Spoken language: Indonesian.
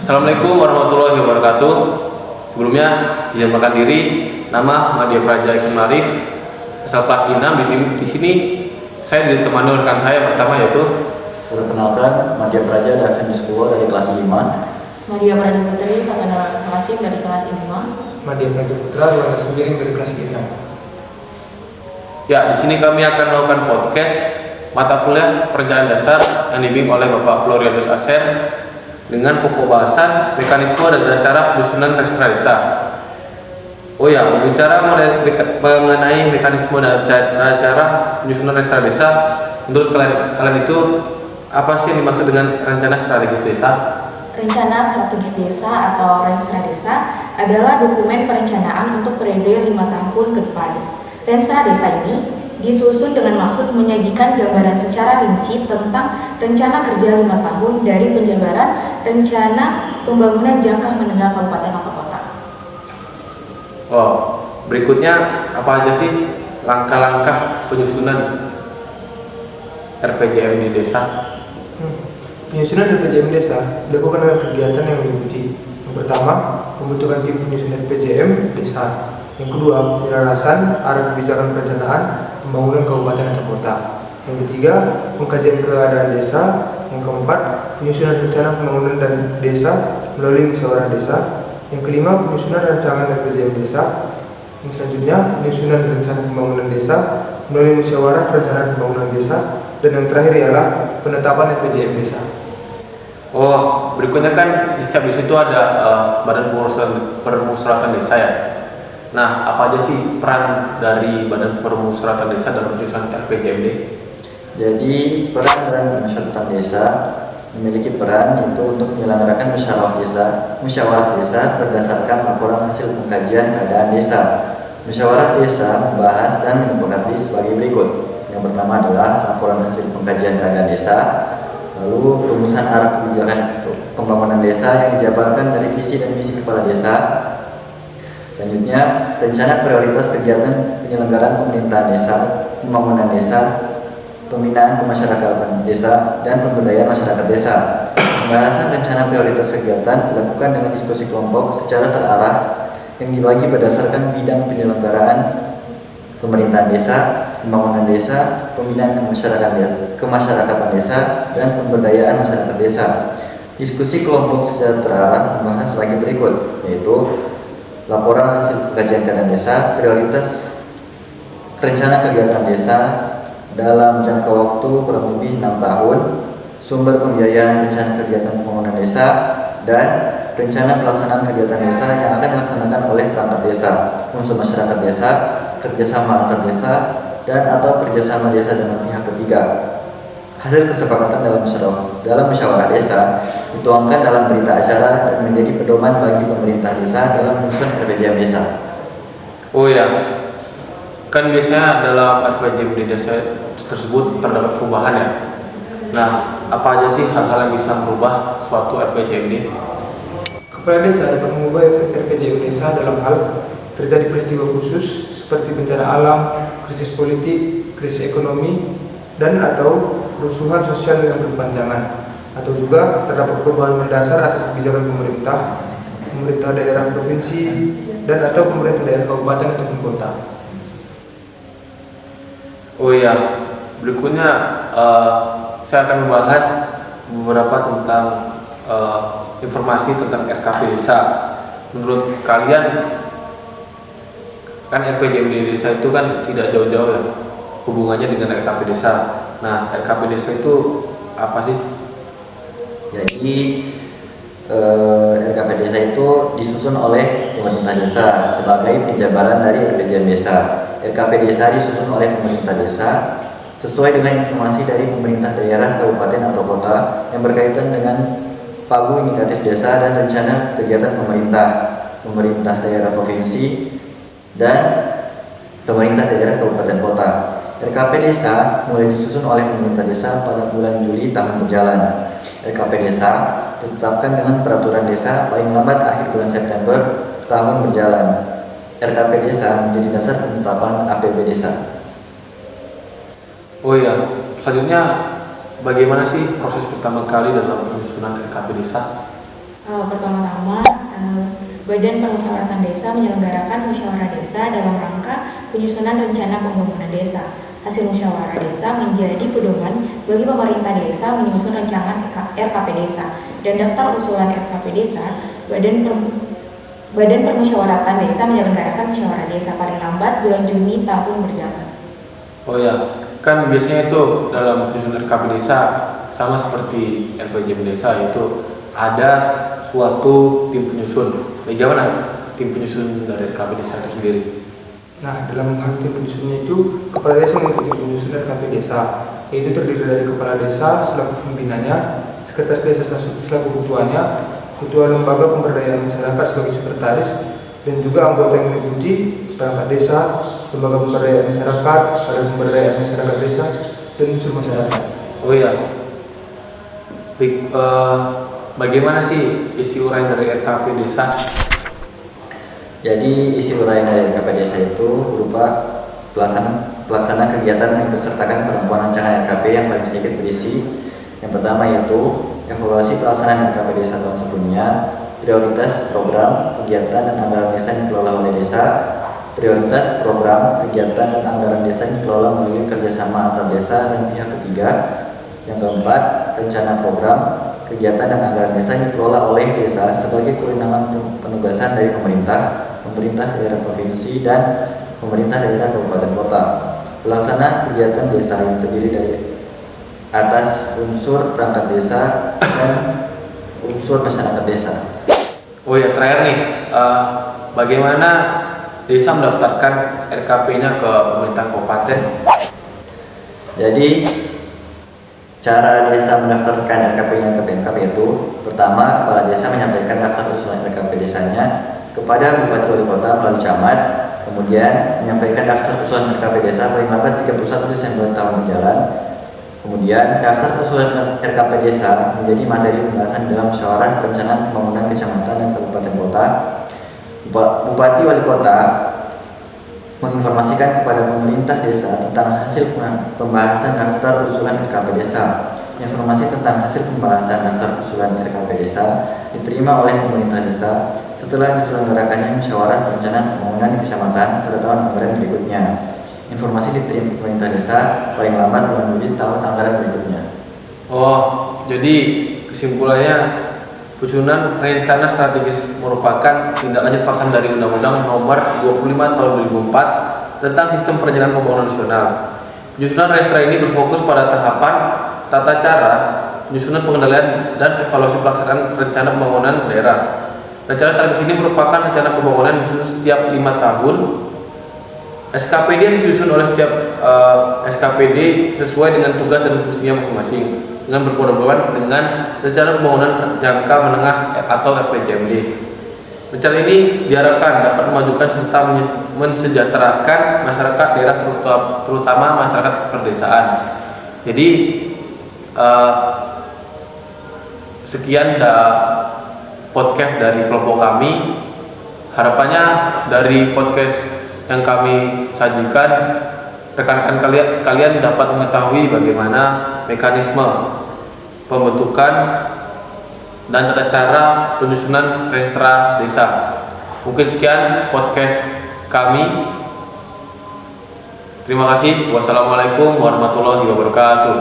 Assalamualaikum warahmatullahi wabarakatuh. Sebelumnya izin perkenalkan diri, nama Madya Praja Ikhsan Marif, asal kelas 6 di sini. Saya ditemani rekan saya pertama yaitu Perkenalkan, Madya Praja Davin Sekolah dari kelas 5. Madya Praja Putri, Fatana Kasim dari kelas 5. Madya Praja Putra, Ruang Sembiring dari kelas 6. Ya, di sini kami akan melakukan podcast mata kuliah perencanaan dasar yang dibimbing oleh Bapak Florianus Aser dengan pokok bahasan mekanisme dan cara penyusunan register desa. Oh ya, berbicara mengenai mekanisme dan cara penyusunan register desa, menurut kalian itu apa sih yang dimaksud dengan rencana strategis desa? Rencana strategis desa atau Renstra Desa adalah dokumen perencanaan untuk periode 5 tahun ke depan. Renstra Desa ini disusun dengan maksud menyajikan gambaran secara rinci tentang rencana kerja 5 tahun dari penjabaran rencana pembangunan jangka menengah kabupaten atau kota. Oh, berikutnya apa aja sih langkah-langkah penyusunan RPJM di desa? Penyusunan RPJM desa dilakukan dengan kegiatan yang meliputi: yang pertama, pembentukan tim penyusun RPJM desa; yang kedua, penyelarasan arah kebijakan perencanaan pembangunan kabupaten atau kota; yang ketiga, pengkajian keadaan desa; yang keempat, penyusunan rencana pembangunan dan desa melalui musyawarah desa; yang kelima, penyusunan rancangan RPJM desa; yang selanjutnya, penyusunan rencana pembangunan desa melalui musyawarah perencanaan pembangunan desa; dan yang terakhir ialah penetapan RPJM desa. Oh, berikutnya kan di setiap desa itu ada badan permusyawaratan desa ya. Nah, apa aja sih peran dari badan permusyawaratan desa dalam penyusunan RPJMD? Jadi, peran permusyawaratan desa memiliki peran itu untuk menyelenggarakan musyawarah desa berdasarkan laporan hasil pengkajian keadaan desa. Musyawarah desa membahas dan menyepakati sebagai berikut. Yang pertama adalah laporan hasil pengkajian keadaan desa, lalu rumusan arah kebijakan pembangunan desa yang dijabarkan dari visi dan misi kepala desa. Selanjutnya, rencana prioritas kegiatan penyelenggaraan pemerintahan desa, pembangunan desa, pembinaan kemasyarakatan desa, dan pemberdayaan masyarakat desa. Pembahasan rencana prioritas kegiatan dilakukan dengan diskusi kelompok secara terarah yang dibagi berdasarkan bidang penyelenggaraan pemerintahan desa, pembangunan desa, pembinaan kemasyarakatan desa, dan pemberdayaan masyarakat desa. Diskusi kelompok secara terarah membahas sebagai berikut, yaitu laporan hasil kajian keadaan desa, prioritas rencana kegiatan desa dalam jangka waktu kurang lebih 6 tahun, sumber pembiayaan rencana kegiatan pembangunan desa, dan rencana pelaksanaan kegiatan desa yang akan dilaksanakan oleh perangkat desa, unsur masyarakat desa, kerjasama antar desa, dan atau kerjasama desa dengan pihak ketiga. Hasil kesepakatan dalam musyawarah desa dituangkan dalam berita acara dan menjadi pedoman bagi pemerintah desa dalam menyusun RPJM desa. Oh ya, kan biasanya dalam RPJM di desa tersebut terdapat perubahan ya. Nah, apa aja sih hal-hal yang bisa merubah suatu RPJMD? Kepala desa dapat mengubah RPJM desa dalam hal terjadi peristiwa khusus seperti bencana alam, krisis politik, krisis ekonomi, dan atau kerusuhan sosial yang berkepanjangan, atau juga terdapat perubahan mendasar atas kebijakan pemerintah daerah provinsi, dan atau pemerintah daerah kabupaten ataupun kota. Oh iya, berikutnya saya akan membahas beberapa tentang informasi tentang RKP desa. Menurut kalian, kan RPJM di desa itu kan tidak jauh-jauh ya hubungannya dengan RKP desa. Nah, RKP desa itu apa sih? Jadi RKP desa itu disusun oleh pemerintah desa sebagai penjabaran dari RPJM desa. RKP desa disusun oleh pemerintah desa sesuai dengan informasi dari pemerintah daerah, kabupaten atau kota yang berkaitan dengan pagu indikatif desa dan rencana kegiatan pemerintah daerah provinsi, dan pemerintah daerah kabupaten kota. RKP desa mulai disusun oleh pemerintah desa pada bulan Juli tahun berjalan. RKP desa ditetapkan dengan peraturan desa paling lambat akhir bulan September tahun berjalan. RKP desa menjadi dasar penetapan APB desa. Oh iya, selanjutnya bagaimana sih proses pertama kali dalam penyusunan RKP desa? Pertama-tama, Badan Permusyawaratan Desa menyelenggarakan musyawarah desa dalam rangka penyusunan rencana pembangunan desa. Hasil musyawarah desa menjadi pedoman bagi pemerintah desa menyusun rancangan RKP desa dan daftar usulan RKP desa. Badan Permusyawaratan Desa menyelenggarakan musyawarah desa paling lambat bulan Juni tahun berjalan. Oh ya, kan biasanya itu dalam penyusunan RKP desa sama seperti RPJM desa itu ada suatu tim penyusun. Bagaimana tim penyusun dari RKP desa itu sendiri? Nah, dalam hal tim penyusunnya itu, kepala desa mengikuti penyusun RKP desa, yaitu terdiri dari kepala desa selaku pembinanya, sekretaris desa selaku ketuanya, ketua lembaga pemberdayaan masyarakat sebagai sekretaris, dan juga anggota yang meliputi perangkat desa, lembaga pemberdayaan masyarakat, badan pemberdayaan masyarakat desa, dan unsur masyarakat. Oh ya, bagaimana sih isi uraian dari RKP desa? Jadi isi uraian dari RKP desa itu berupa pelaksana kegiatan yang bersertakan penentuan rancangan RKP yang paling sedikit berisi. Yang pertama yaitu evaluasi pelaksanaan RKP desa tahun sebelumnya, prioritas program, kegiatan dan anggaran desa yang dikelola oleh desa, prioritas program, kegiatan dan anggaran desa yang dikelola melalui kerjasama antar desa dan pihak ketiga. Yang keempat, rencana program, kegiatan dan anggaran desa yang dikelola oleh desa sebagai kewenangan penugasan dari pemerintah daerah provinsi dan pemerintah daerah kabupaten kota. Pelaksana kegiatan desa yang terdiri dari atas unsur perangkat desa dan unsur masyarakat desa. Oh ya, terakhir nih, bagaimana desa mendaftarkan RKP-nya ke pemerintah kabupaten? Jadi cara desa mendaftarkan RKP-nya ke PMKP itu, pertama kepala desa menyampaikan daftar usulan RKP desanya kepada Bupati Wali Kota melalui camat, kemudian menyampaikan daftar usulan RKP desa paling lambat 31 Desember tahun berjalan. Kemudian daftar usulan RKP desa menjadi materi pembahasan dalam musyawarah perencanaan pembangunan kecamatan dan kabupaten kota. Bupati Wali Kota menginformasikan kepada pemerintah desa tentang hasil pembahasan daftar usulan RKP desa. Informasi tentang hasil pembahasan daftar usulan RKP desa diterima oleh pemerintah desa setelah diselenggarakannya musyawarah perencanaan pembangunan kecamatan pada tahun anggaran berikutnya. Informasi diterima pemerintah desa paling lambat bulan Juli tahun anggaran berikutnya. Oh, jadi kesimpulannya penyusunan rencana strategis merupakan tindak lanjut pelaksanaan dari Undang-Undang Nomor 25 Tahun 2004 tentang Sistem Perencanaan Pembangunan Nasional. Penyusunan Restra ini berfokus pada tahapan, tata cara, penyusunan pengendalian dan evaluasi pelaksanaan rencana pembangunan daerah. Rencana strategis ini merupakan rencana pembangunan disusun setiap 5 tahun. SKPD yang disusun oleh setiap SKPD sesuai dengan tugas dan fungsinya masing-masing dengan berhubungan dengan rencana pembangunan jangka menengah atau RPJMD. Rencana ini diharapkan dapat memajukan serta mensejahterakan masyarakat daerah terutama masyarakat perdesaan. Jadi sekian podcast dari kelompok kami. Harapannya dari podcast yang kami sajikan, rekan-rekan sekalian dapat mengetahui bagaimana mekanisme pembentukan dan tata cara penyusunan restra desa. Mungkin sekian podcast kami. Terima kasih. Wassalamualaikum warahmatullahi wabarakatuh.